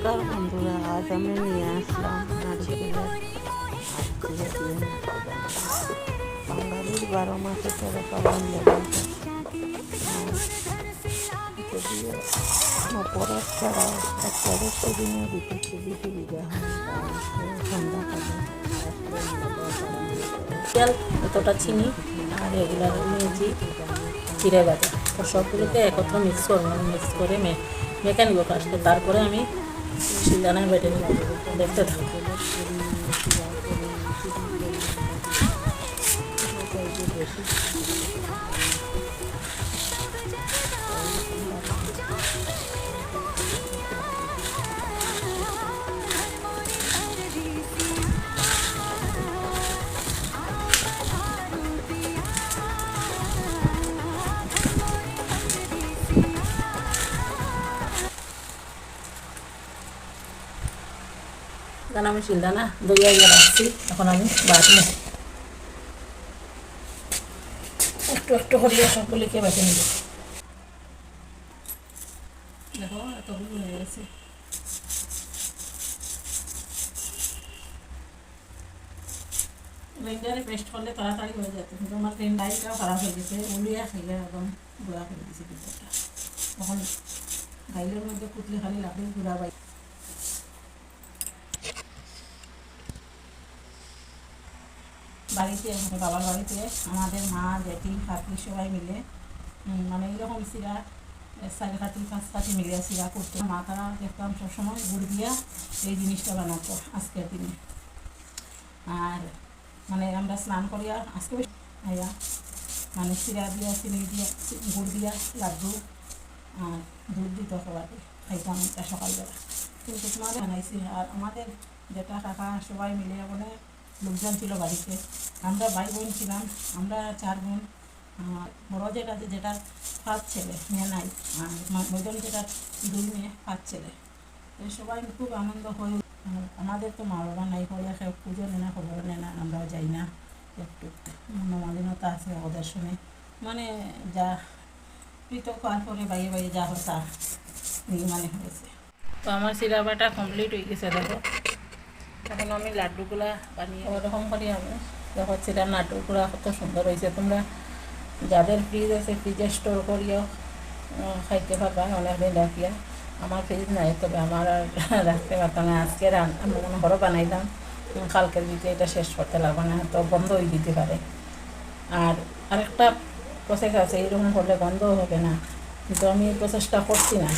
নমস্কার বন্ধুরা, আজ আমি নিয়ে আসলাম নারকেলের আজকে বাঙালির 12 মাসে 13 পার্বণ লেগেছে। যদিও অপরাধ ছাড়াও একাদশী দিনে বিটিকে বিধি বিধা হয় সন্ধ্যাকালে তেল এতটা চিনি আর এগুলার নিয়েছি চিড়ে ভাজা। তো সবগুলোকে একত্র মিক্স করবো, মিক্স করে মেখে নিব ফার্স্টে, তারপরে আমি শিলদানায় বেটে নিব। দেখতে থাকবো। এখন আমি শিলদানা দইয়া গিয়ে রাখছি, এখন আমি বাটবো। একটু একটু করিয়ে সবগুলিকে বেটে নিব। দেখো এতগুলো হয়ে গেছে। গ্রাইন্ডারে পেস্ট করলে তাড়াতাড়ি হয়ে যেত, কিন্তু আমার গ্রাইন্ডারটাও খারাপ হয়ে গেছে। উলিয়া খাইলে একদম গুঁড়া করে দিয়েছে ভিতরটা। তখন গাইলের মধ্যে কুটলে খালি লাগবে গুঁড়া বাই। বাড়িতে বাবার বাড়িতে আমাদের মা জেঠি কাকি সবাই মিলে মানে এইরকম সিরা 4 কাঠি 5 কাঠি মিলে সিরা করতো। মা তারা দেখতাম সবসময় গুড় দিয়া এই জিনিসটা বানাতো আজকের দিনে। আর মানে আমরা স্নান করিয়া আজকে ভাইয়া মানে সিরা দিয়া চিনি দিয়া গুড় দিয়া লাড্ডু আর দুধ দিত সবাইকে খাইতাম এটা সকালবেলা। কিন্তু তোমার বানাইছি। আর আমাদের যেটা কাকা সবাই মিলে মানে লোকজন ছিল বাড়িতে। আমরা ভাই বোন ছিলাম, আমরা 4 বোন। বড় যেটা 5 ছেলে, মেয়ে নাই। আর মধ্যম যেটা 2 মেয়ে 5 ছেলে। সবাই খুব আনন্দ হয়। আমাদের তো মা বাবা নাই, হয়ে পুজো নেয় না, খবর নেয় না, আমরাও যাই না। একটু মনোমালিনতা আছে ওদের সঙ্গে, মানে যা পৃথক হওয়ার পরে বাইরে বাইরে যা হয় তা মানে হয়েছে। তো আমার সিরা বাটা কমপ্লিট হয়ে গেছে। দেখো এখন আমি লাড্ডুগুলা বানিয়ে ওরকম করি। আমি দেখো সিরা লাড্ডুগুলা কত সুন্দর হয়েছে। তোমরা যাদের ফ্রিজ আছে ফ্রিজে স্টোর করিও খাইতে পারবা অনেকদিন রাখিয়া। আমার ফ্রিজ নাই, তবে আমার আর রাখতে পারতাম না। আজকে আমি মনে করো বানাইলাম, কালকের ভিতরে এটা শেষ করতে লাগবে না, তো বন্ধ হয়ে দিতে পারে। আর আরেকটা প্রসেস আছে, এইরকম করলে বন্ধও হবে না, কিন্তু আমি এই প্রসেসটা করছি না।